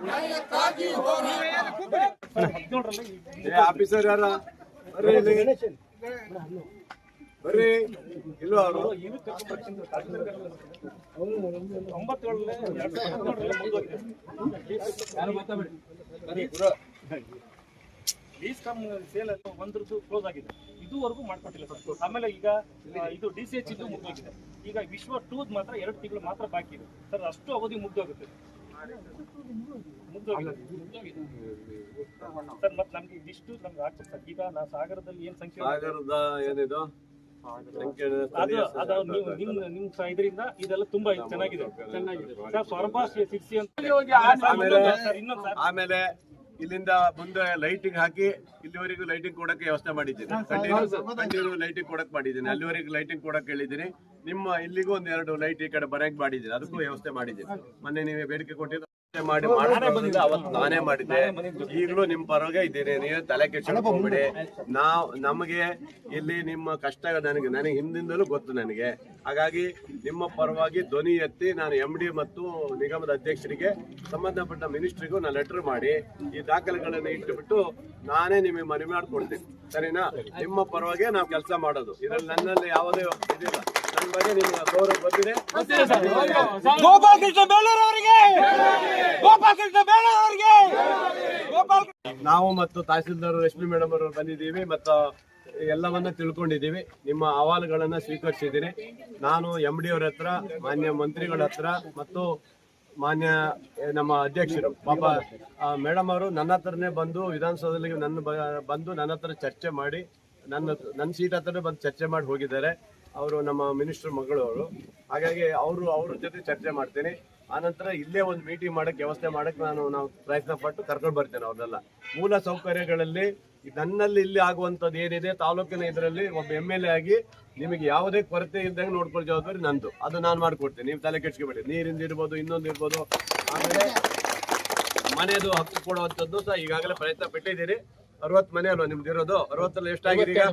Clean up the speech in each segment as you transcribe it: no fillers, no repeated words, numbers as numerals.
ನಾಯಕಕ್ಕಾಗಿ ಹೋರಾಟ ಆಫೀಸರ್ ಯಾರ ಬರ್ರಿ ಇಲ್ವಾ ಅವರು ಲೀಸ್ ಕಮ್ ಸೇಲ್ ಒಂದ್ರದ್ದು ಕ್ಲೋಸ್ ಆಗಿದೆ, ಇದುವರೆಗೂ ಮಾಡ್ಕೊಟ್ಟಿಲ್ಲ ಸರ್. ಆಮೇಲೆ ಈಗ ಇದು DCH ಇದು ಮುಗ್ದೋಗಿದೆ. ಈಗ ವಿಶ್ವ 2 ಮಾತ್ರ 2 ತಿಂಗಳು ಮಾತ್ರ ಬಾಕಿ ಇದೆ ಸರ್. ಅಷ್ಟು ಅವಧಿ ಮುಗ್ದೋಗುತ್ತೆ ಸರ್. ಮತ್ತೆ ನಮ್ಗೆ ಇದಿಷ್ಟು ನಮ್ಗೆ ಆಗ್ತದೆ ಸರ್. ಈಗ ನಾ ಸಾಗರದಲ್ಲಿ ಏನ್ ಸಂಖ್ಯೆ ಸಾಗರದ ಏನಿದು ಅದು ನಿಮ್ ಇದರಿಂದ ಇದೆಲ್ಲ ತುಂಬಾ ಚೆನ್ನಾಗಿದೆ ಸರ್. ಸ್ವರ್ಭ ಸಿಕ್ಸಿ ಅಂತ ಆಮೇಲೆ ಇಲ್ಲಿಂದ ಮುಂದೆ ಲೈಟಿಂಗ್ ಹಾಕಿ ಇಲ್ಲಿವರೆಗೂ ಲೈಟಿಂಗ್ ಕೊಡಕ್ಕೆ ವ್ಯವಸ್ಥೆ ಮಾಡಿದ್ದೀನಿ. ಕಂಟಿನ್ಯೂ ಲೈಟಿಂಗ್ ಕೊಡಕ್ ಮಾಡಿದ್ದೀನಿ. ಅಲ್ಲಿವರೆಗೂ ಲೈಟಿಂಗ್ ಕೊಡಕ್ ಹೇಳಿದ್ದೀನಿ. ನಿಮ್ಮ ಇಲ್ಲಿಗೂ ಒಂದೆರಡು ಲೈಟ್ ಈ ಕಡೆ ಬರಕ್ ಮಾಡಿದ್ದೀನಿ. ಅದಕ್ಕೂ ವ್ಯವಸ್ಥೆ ಮಾಡಿದ್ದೀನಿ. ಮೊನ್ನೆ ನೀವೇ ಬೇಡಿಕೆ ಕೊಟ್ಟಿದ್ದು ಮಾಡಿ ಅವತ್ತು ನಾನೇ ಮಾಡಿದ್ದೆ. ಈಗಲೂ ನಿಮ್ ಪರವಾಗಿ ಇದ್ದೀನಿ. ನೀವು ತಲೆ ಕೆಡ್ಸ್ಕೊಳಕ್ ಹೋಗ್ಬೇಡಿ. ನಮಗೆ ಇಲ್ಲಿ ನಿಮ್ಮ ಕಷ್ಟ ನನಗೆ ಹಿಂದಿಂದಲೂ ಗೊತ್ತು ನನಗೆ. ಹಾಗಾಗಿ ನಿಮ್ಮ ಪರವಾಗಿ ಧ್ವನಿ ಎತ್ತಿ ನಾನು MD ಮತ್ತು ನಿಗಮದ ಅಧ್ಯಕ್ಷರಿಗೆ ಸಂಬಂಧಪಟ್ಟ ಮಿನಿಸ್ಟ್ರಿಗೂ ನಾನು ಲೆಟರ್ ಮಾಡಿ ಈ ದಾಖಲೆಗಳನ್ನು ಇಟ್ಟುಬಿಟ್ಟು ನಾನೇ ನಿಮಗೆ ಮನವಿ ಮಾಡಿಕೊಡ್ತೀನಿ. ಸರಿನಾ? ನಿಮ್ಮ ಪರವಾಗಿ ನಾವು ಕೆಲಸ ಮಾಡೋದು. ಇದರಲ್ಲಿ ನನ್ನಲ್ಲಿ ಯಾವುದೇ ಇದಿಲ್ಲ. ನನ್ನ ಬಗ್ಗೆ ನಿಮ್ಗೆ ಗೌರವ ಗೊತ್ತಿದೆ. ನಾವು ಮತ್ತು ತಹಸೀಲ್ದಾರ್ ರಶ್ಮಿ ಮೇಡಮ್ ಅವರು ಬಂದಿದ್ದೀವಿ ಮತ್ತು ಎಲ್ಲವನ್ನ ತಿಳ್ಕೊಂಡಿದ್ದೀವಿ. ನಿಮ್ಮ ಅಹವಾಲುಗಳನ್ನ ಸ್ವೀಕರಿಸಿದ್ದೀನಿ. ನಾನು MD ಅವರ ಹತ್ರ, ಮಾನ್ಯ ಮಂತ್ರಿಗಳ ಹತ್ರ ಮತ್ತು ಮಾನ್ಯ ನಮ್ಮ ಅಧ್ಯಕ್ಷರು ಪಾಪ ಮೇಡಮ್ ಅವರು ನನ್ನ ಹತ್ರನೇ ಬಂದು ವಿಧಾನಸೌಧದಲ್ಲಿ ಬಂದು ನನ್ನ ಹತ್ರ ಚರ್ಚೆ ಮಾಡಿ ನನ್ನ ಸೀಟ್ ಹತ್ರನೇ ಬಂದು ಚರ್ಚೆ ಮಾಡಿ ಹೋಗಿದ್ದಾರೆ. ಅವರು ನಮ್ಮ ಮಿನಿಸ್ಟರ್ ಮಗಳು ಅವರು. ಹಾಗಾಗಿ ಅವ್ರ ಜೊತೆ ಚರ್ಚೆ ಮಾಡ್ತೀನಿ. ಆನಂತರ ಇಲ್ಲೇ ಒಂದು ಮೀಟಿಂಗ್ ಮಾಡಕ್ಕೆ ವ್ಯವಸ್ಥೆ ಮಾಡಕ್ಕೆ ನಾವು ಪ್ರಯತ್ನ ಪಟ್ಟು ಕರ್ಕೊಂಡು ಬರ್ತೇನೆ. ಅವ್ರನ್ನೆಲ್ಲ ಮೂಲ ಸೌಕರ್ಯಗಳಲ್ಲಿ ನನ್ನಲ್ಲಿ ಇಲ್ಲಿ ಆಗುವಂಥದ್ದು ಏನಿದೆ ತಾಲೂಕಿನ ಇದರಲ್ಲಿ ಒಬ್ಬ MLA ಆಗಿ ನಿಮಗೆ ಯಾವುದೇ ಕೊರತೆ ಇದ್ದಂಗೆ ನೋಡ್ಕೊಳ್ಳೋ ಜವಾಬ್ದಾರಿ ನಂದು. ಅದು ನಾನು ಮಾಡ್ಕೊಡ್ತೀನಿ. ನೀವು ತಲೆ ಕೆಡ್ಸ್ಕೊಬೇಡಿ. ನೀರಿಂದ ಇರ್ಬೋದು, ಇನ್ನೊಂದು ಇರ್ಬೋದು. ಆಮೇಲೆ ಮನೆಯದು ಹಕ್ಕು ಕೊಡುವಂಥದ್ದು ಸಹ ಈಗಾಗಲೇ ಪ್ರಯತ್ನ ಪಟ್ಟಿದ್ದೀರಿ. 60 ಮನೆ ಅಲ್ವಾ ನಿಮ್ದು ಇರೋದು? 60ರಲ್ಲಿ ಎಷ್ಟಾಗಿದೆ? 16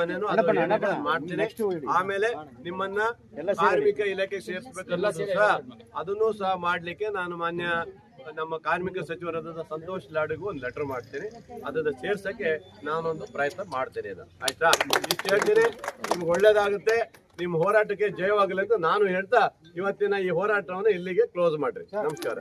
ಮನೆನೂ ಮಾಡ್ತೀನಿ. ಆಮೇಲೆ ನಿಮ್ಮನ್ನ ಕಾರ್ಮಿಕ ಇಲಾಖೆ ಸೇರಿಸಬೇಕಲ್ಲ ಸಹ ಅದನ್ನು ಸಹ ಮಾಡ್ಲಿಕ್ಕೆ ನಾನು ಮಾನ್ಯ ನಮ್ಮ ಕಾರ್ಮಿಕ ಸಚಿವರಾದ ಸಂತೋಷ್ ಲಾಡ್ಗೂ ಒಂದು ಲೆಟರ್ ಮಾಡ್ತೀನಿ. ಅದನ್ನ ಸೇರ್ಸಕ್ಕೆ ನಾನೊಂದು ಪ್ರಯತ್ನ ಮಾಡ್ತೇನೆ. ಅದು ಆಯ್ತಾ? ಇಷ್ಟು ಹೇಳ್ತೀನಿ. ನಿಮ್ಗೆ ಒಳ್ಳೇದಾಗುತ್ತೆ. ನಿಮ್ಮ ಹೋರಾಟಕ್ಕೆ ಜಯವಾಗಲಿ ಅಂತ ನಾನು ಹೇಳ್ತಾ ಇವತ್ತಿನ ಈ ಹೋರಾಟವನ್ನು ಇಲ್ಲಿಗೆ ಕ್ಲೋಸ್ ಮಾಡ್ರಿ. ನಮಸ್ಕಾರ.